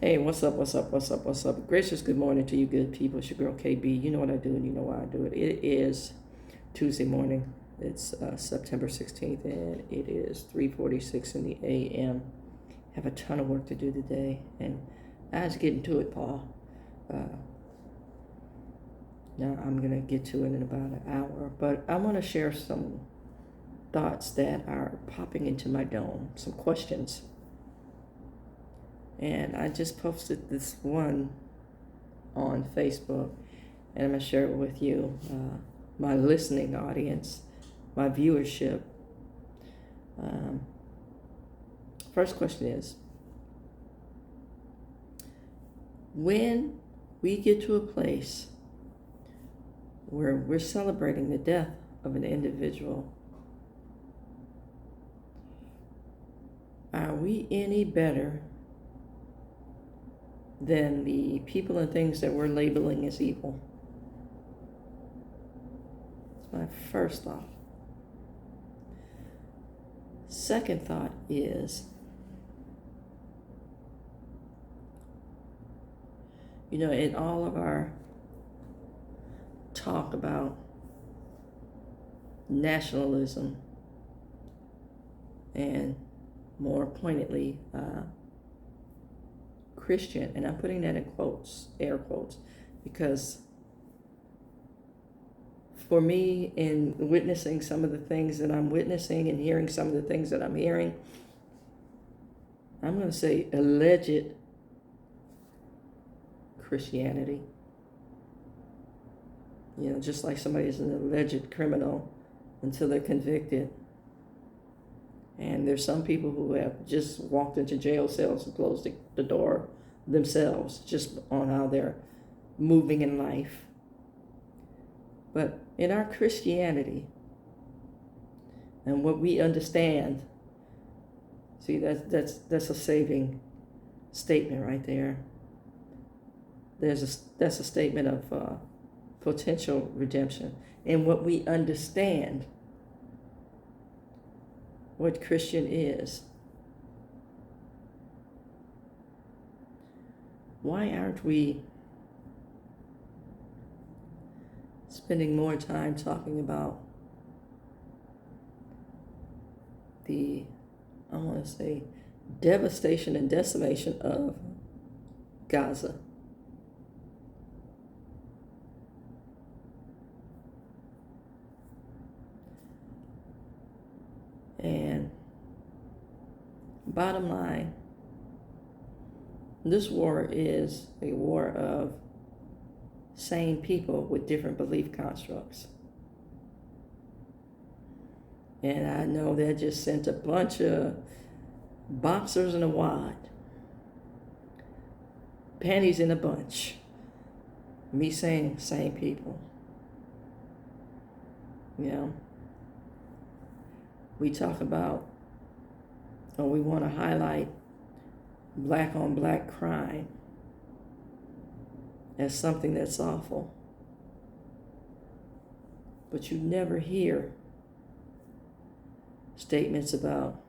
Hey, what's up? What's up? What's up? What's up? Gracious good morning to you, good people. It's your girl KB. You know what I do, and you know why I do it. It is Tuesday morning. It's September 16th, and it is 3:46 in the a.m. Have a ton of work to do today, and I was getting to it, Paul. Uh, Now I'm gonna get to it in about an hour, but I want to share some thoughts that are popping into my dome. Some questions, and I just posted this one on Facebook, and I'm going to share it with you, my listening audience, my viewership. Um, First question is, when we get to a place where we're celebrating the death of an individual, are we any better than the people and things that we're labeling as evil? It's my first thought. Second thought is, in all of our talk about nationalism and more pointedly, Christian, and I'm putting that in quotes, air quotes, because for me, in witnessing some of the things that I'm witnessing and hearing some of the things that I'm hearing, I'm going to say alleged Christianity. Just like somebody is an alleged criminal until they're convicted. And there's some people who have just walked into jail cells and closed the door themselves just on how they're moving in life. But in our Christianity and what we understand, see, that's a saving statement right there. That's a statement of potential redemption. And what we understand what Christian is, why aren't we spending more time talking about the, I want to say, devastation and decimation of Gaza? And bottom line, this war is a war of sane people with different belief constructs. And I know that just sent a bunch of boxers in a wad, panties in a bunch. Me saying sane people. We talk about, or we want to highlight black on black crime as something that's awful. But you never hear statements about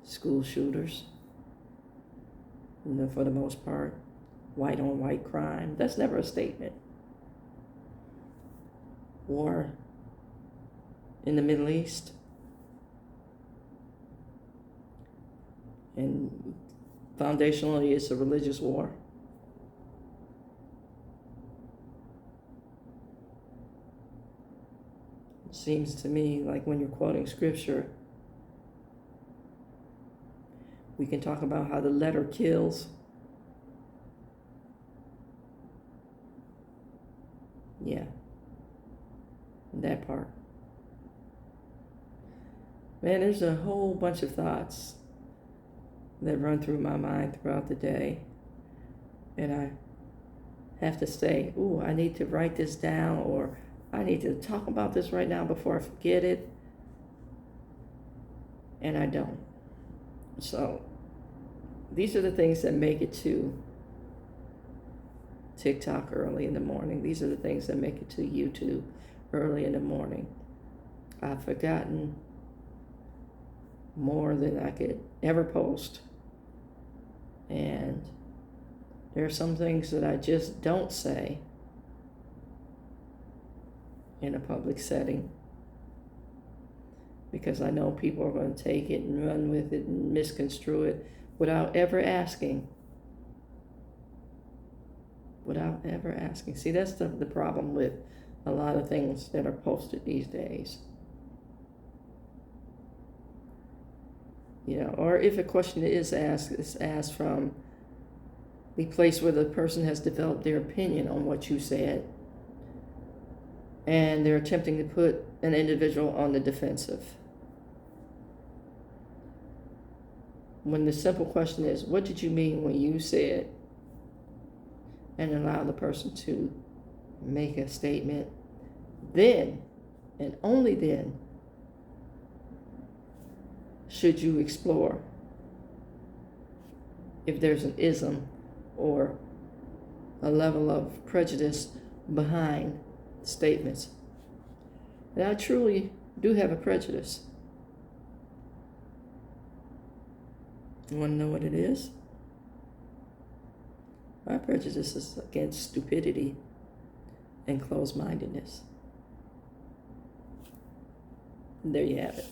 school shooters, for the most part, white on white crime. That's never a statement. War in the Middle East, and foundationally it's a religious war. It seems to me like when you're quoting scripture, we can talk about how the letter kills. Yeah, that part. Man, there's a whole bunch of thoughts that run through my mind throughout the day. And I have to say, I need to write this down, or I need to talk about this right now before I forget it. And I don't. So these are the things that make it to TikTok early in the morning. These are the things that make it to YouTube early in the morning. I've forgotten more than I could ever post And there are some things that I just don't say in a public setting because I know people are going to take it and run with it and misconstrue it without ever asking. Without ever asking. See, that's the problem with a lot of things that are posted these days. You know, or if a question is asked, it's asked from the place where the person has developed their opinion on what you said, and they're attempting to put an individual on the defensive. When the simple question is, what did you mean when you said, and allow the person to make a statement, then, and only then, should you explore if there's an ism or a level of prejudice behind statements. And I truly do have a prejudice. You want to know what it is? My prejudice is against stupidity and closed-mindedness. And there you have it.